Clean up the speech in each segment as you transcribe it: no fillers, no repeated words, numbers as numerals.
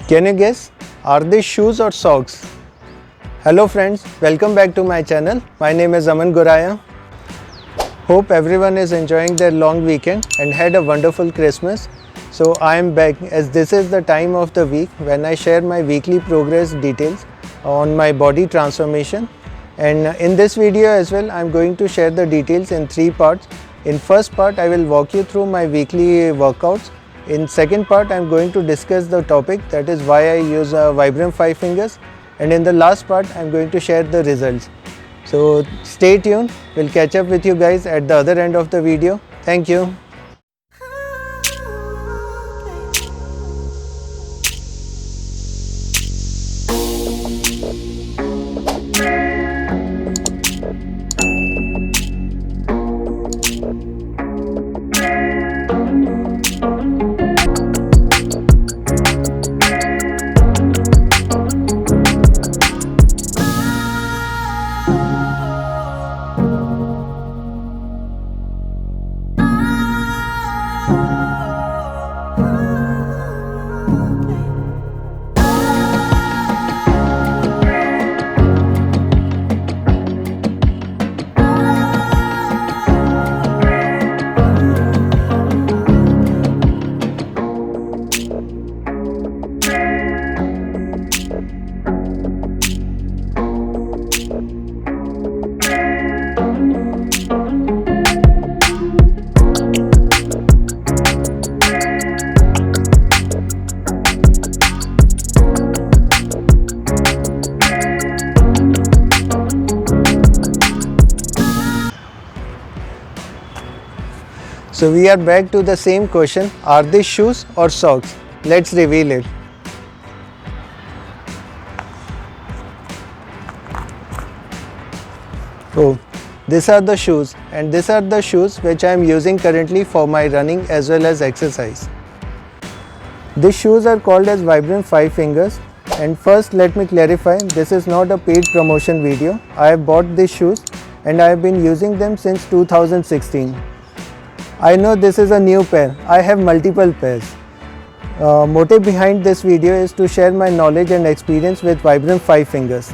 Can you guess? Are they shoes or socks? Hello friends, welcome back to my channel. My name is Aman Guraya. Hope everyone is enjoying their long weekend and had a wonderful Christmas. So I am back as this is the time of the week when I share my weekly progress details on my body transformation. And in this video as well, I am going to share the details in 3 parts. In first part, I will walk you through my weekly workouts. In second part, I am going to discuss the topic, that is why I use Vibram 5 fingers. And in the last part, I am going to share the results. So stay tuned. We'll catch up with you guys at the other end of the video. Thank you. So we are back to the same question, are they shoes or socks? Let's reveal it. Oh, these are the shoes, and these are the shoes which I am using currently for my running as well as exercise. These shoes are called as Vibram 5 fingers, and first let me clarify, this is not a paid promotion video. I have bought these shoes and I have been using them since 2016. I know this is a new pair. I have multiple pairs. Motive behind this video is to share my knowledge and experience with Vibram 5 fingers.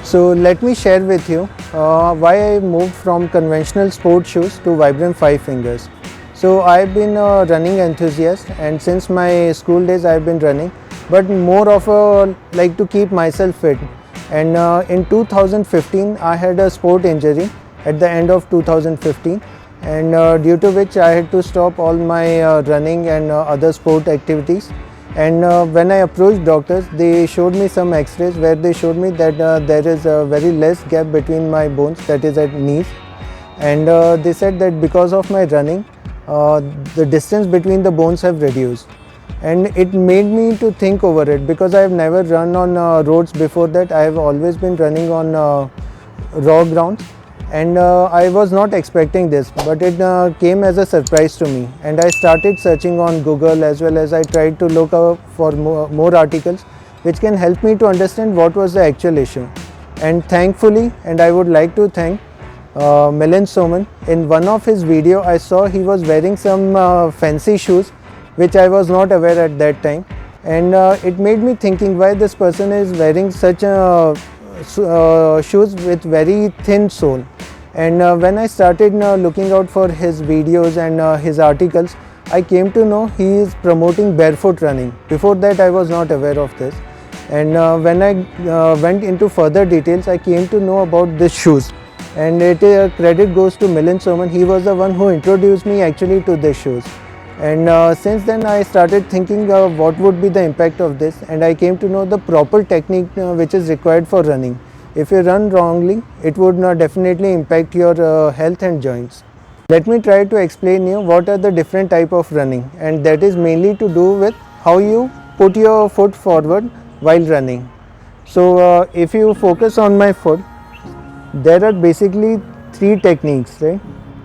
So let me share with you why I moved from conventional sport shoes to Vibram 5 fingers. So I have been a running enthusiast, and since my school days I have been running, but more of a like to keep myself fit. And in 2015 I had a sport injury at the end of 2015, and due to which I had to stop all my running and other sport activities. And when I approached doctors, they showed me some x-rays where they showed me that there is a very less gap between my bones, that is at knees, and they said that because of my running the distance between the bones have reduced. And it made me to think over it, because I have never run on roads before that. I have always been running on raw grounds. And I was not expecting this, but it came as a surprise to me, and I started searching on Google as well as I tried to look up for more articles which can help me to understand what was the actual issue. And thankfully, and I would like to thank Milind Soman. In one of his video I saw he was wearing some fancy shoes which I was not aware at that time, and it made me thinking why this person is wearing such shoes with very thin sole. And when I started looking out for his videos and his articles, I came to know he is promoting barefoot running. Before that I was not aware of this, and when I went into further details, I came to know about these shoes, and credit goes to Milind Soman. He was the one who introduced me actually to these shoes. And since then I started thinking what would be the impact of this, and I came to know the proper technique which is required for running. If you run wrongly, it would definitely impact your health and joints. Let me try to explain you what are the different type of running, and that is mainly to do with how you put your foot forward while running. So if you focus on my foot, there are basically 3 techniques, right?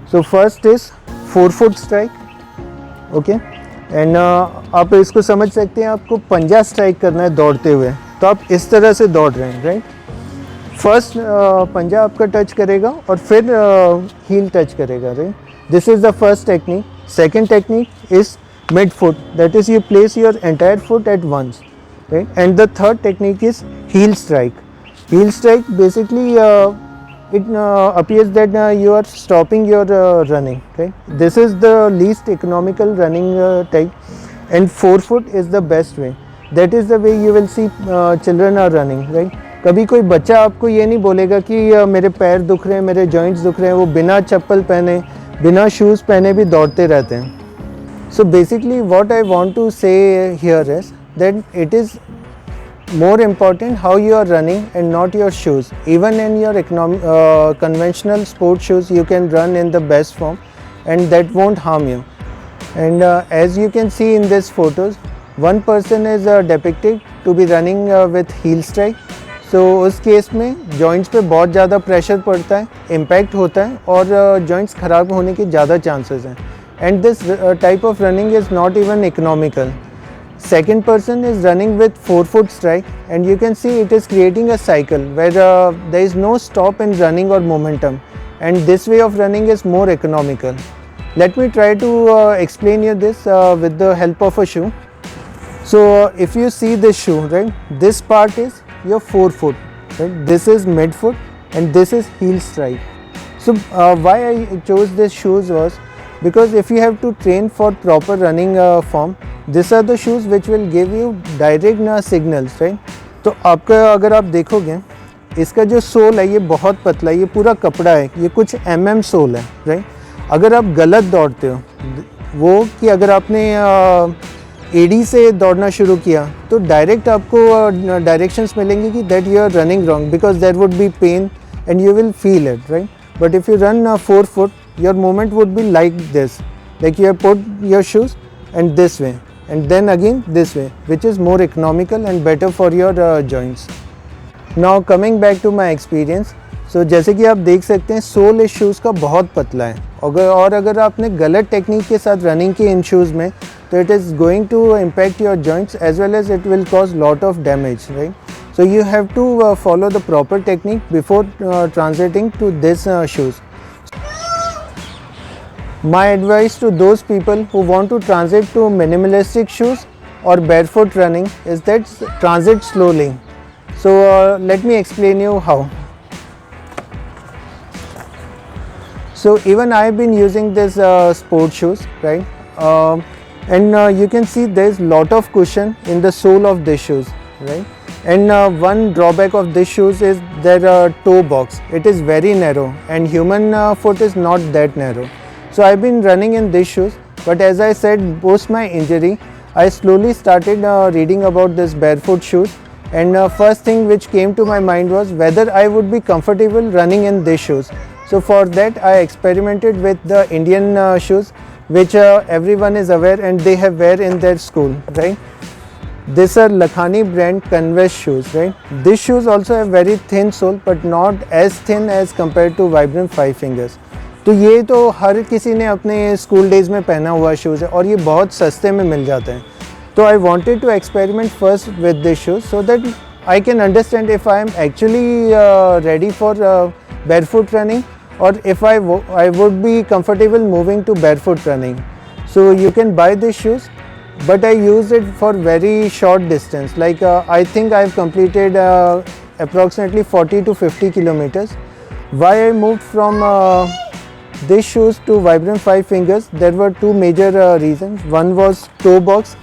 So first is forefoot strike. Okay and आप इसको समझ सकते हैं, आपको पंजा strike करना है दौड़ते हुए, तो आप इस तरह से दौड़ रहे हैं, राइट। फर्स्ट पंजा आपका टच करेगा और फिर हील टच करेगा, right. This is the first technique. Second technique is mid-foot. That is, you place your entire foot at once, right? And the third technique is heel strike. Heel strike basically it appears that you are stopping your running. Okay, this is the least economical running type, and forefoot is the best way. That is the way you will see children are running, right? कभी कोई बच्चा आपको ये नहीं बोलेगा कि मेरे पैर दुख रहे हैं, मेरे जॉइंट्स दुख रहे हैं, वो बिना चप्पल पहने, बिना शूज़ पहने भी दौड़ते रहते हैं. So basically what I want to say here is that it is more important how you are running and not your shoes. Even in your conventional sport shoes you can run in the best form and that won't harm you. And as you can see in these photos, one person is depicted to be running with heel strike. So उस case में joints पे बहुत ज़्यादा pressure पड़ता है, impact होता है और जॉइंट्स ख़राब होने के ज़्यादा चांसेस हैं. And this type of running is not even economical. Second person is running with forefoot strike, and you can see it is creating a cycle where there is no stop in running or momentum, and this way of running is more economical. Let me try to explain you this with the help of a shoe. So if you see this shoe, right, this part is your forefoot, right? This is midfoot and this is heel strike. So why I chose these shoes was because if you have to train for proper running form, these are the shoes which will give you direct signals, right? तो आपका अगर आप देखोगे इसका जो soul है ये बहुत पतला है, ये पूरा कपड़ा है, ये कुछ सोल है, राइट? अगर आप गलत दौड़ते हो वो कि अगर आपने एडी से दौड़ना शुरू किया तो डायरेक्ट आपको डायरेक्शंस मिलेंगे कि that you are running wrong because there would be pain and you will feel it, right? But if you run for your movement would be like this, like you have put your shoes and this way and then again this way, which is more economical and better for your joints. Now coming back to my experience, so जैसे कि आप देख सकते हैं soul इस shoes का बहुत पतला है और अगर आपने गलत टेक्निक के साथ रनिंग की इन शूज़ में तो it is going to impact your joints as well as it will cause lot of damage, right? So you have to follow the proper technique before transiting to this shoes. My advice to those people who want to transit to minimalistic shoes or barefoot running is that transit slowly. So let me explain you how. So even I have been using this sport shoes, right? And you can see there is lot of cushion in the sole of this shoes, right? And one drawback of this shoes is their toe box. It is very narrow and human foot is not that narrow. So I've been running in these shoes, but as I said, post my injury, I slowly started reading about this barefoot shoes, and first thing which came to my mind was whether I would be comfortable running in these shoes. So for that I experimented with the Indian shoes, which everyone is aware and they have wear in their school, right? These are Lakhani brand Converse shoes, right? These shoes also have very thin sole, but not as thin as compared to Vibram Five Fingers. तो ये तो हर किसी ने अपने school days में पहना हुआ shoes है और ये बहुत सस्ते में मिल जाते हैं. तो I wanted to experiment first with this shoes so that I can understand if I am actually ready for barefoot running or if I would be comfortable moving to barefoot running. So you can buy these shoes, but I use it for very short distance. Like I think I've completed approximately 40 to 50 kilometers. Why I moved from these shoes to Vibram Five Fingers, there were two major reasons. One was toe box.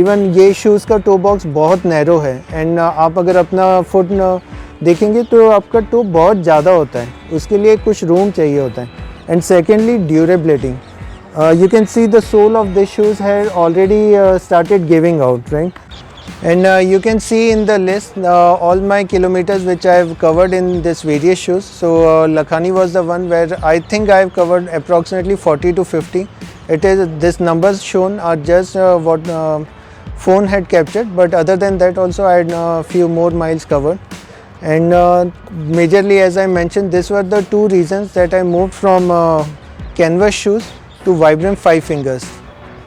Even ये shoes का toe box बहुत narrow है and आप अगर अपना foot देखेंगे तो आपका टो बहुत ज़्यादा होता है, उसके लिए कुछ रूम चाहिए होता है. And secondly, durability. You can see the sole of this shoes had already started giving out, right? And you can see in the list all my kilometers which I have covered in this various shoes. So Lakhani was the one where I think I have covered approximately 40 to 50. It is this numbers shown are just what phone had captured, but other than that also I had a few more miles covered. And majorly, as I mentioned, these were the two reasons that I moved from canvas shoes to Vibram Five Fingers.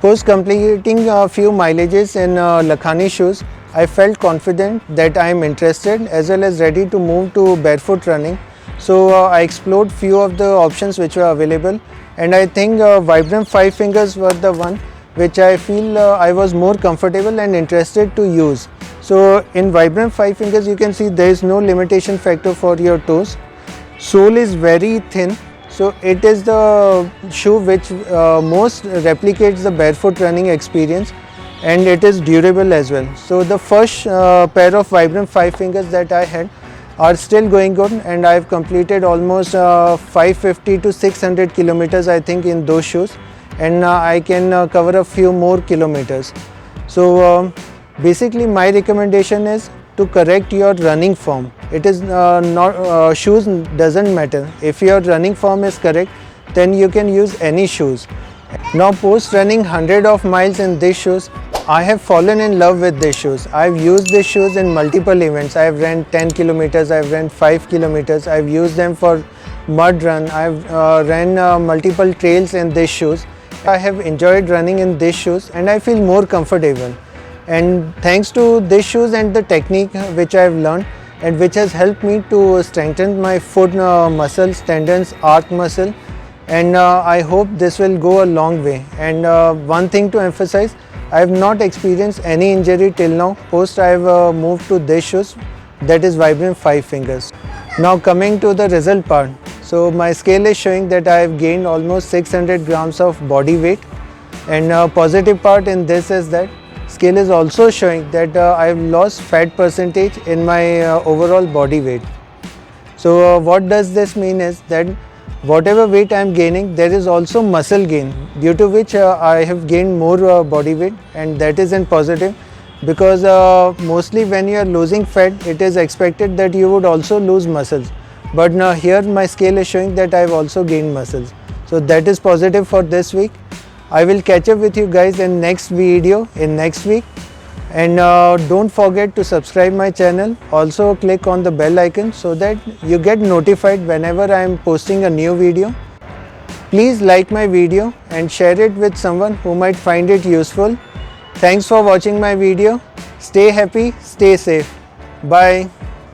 Post completing a few mileages in Lakhani shoes, I felt confident that I am interested as well as ready to move to barefoot running. So I explored few of the options which were available, and I think Vibram Five Fingers were the one which I feel I was more comfortable and interested to use. So in Vibram 5 fingers you can see there is no limitation factor for your toes. Sole is very thin, so it is the shoe which most replicates the barefoot running experience, and it is durable as well. So the first pair of Vibram 5 fingers that I had are still going good, and I have completed almost 550 to 600 kilometers I think in those shoes, and I can cover a few more kilometers. So basically my recommendation is to correct your running form. It is not shoes doesn't matter. If your running form is correct, then you can use any shoes. Now post running 100 of miles in these shoes, I have fallen in love with these shoes. I've used these shoes in multiple events. I've ran 10 kilometers, I've ran 5 kilometers, I've used them for mud run, I've ran multiple trails in these shoes. I have enjoyed running in these shoes and I feel more comfortable. And thanks to these shoes and the technique which I have learned and which has helped me to strengthen my foot muscles, tendons, arc muscle, and I hope this will go a long way. And one thing to emphasize, I have not experienced any injury till now post I have moved to these shoes, that is Vibram 5 fingers. Now coming to the result part. So my scale is showing that I have gained almost 600 grams of body weight, and positive part in this is that scale is also showing that I have lost fat percentage in my overall body weight. So what does this mean is that whatever weight I am gaining, there is also muscle gain, due to which I have gained more body weight, and that is in positive, because mostly when you are losing fat, it is expected that you would also lose muscles. But now here my scale is showing that I have also gained muscles. So that is positive for this week. I will catch up with you guys in next video in next week, and don't forget to subscribe my channel. Also click on the bell icon so that you get notified whenever I am posting a new video. Please like my video and share it with someone who might find it useful. Thanks for watching my video. Stay happy, stay safe. Bye.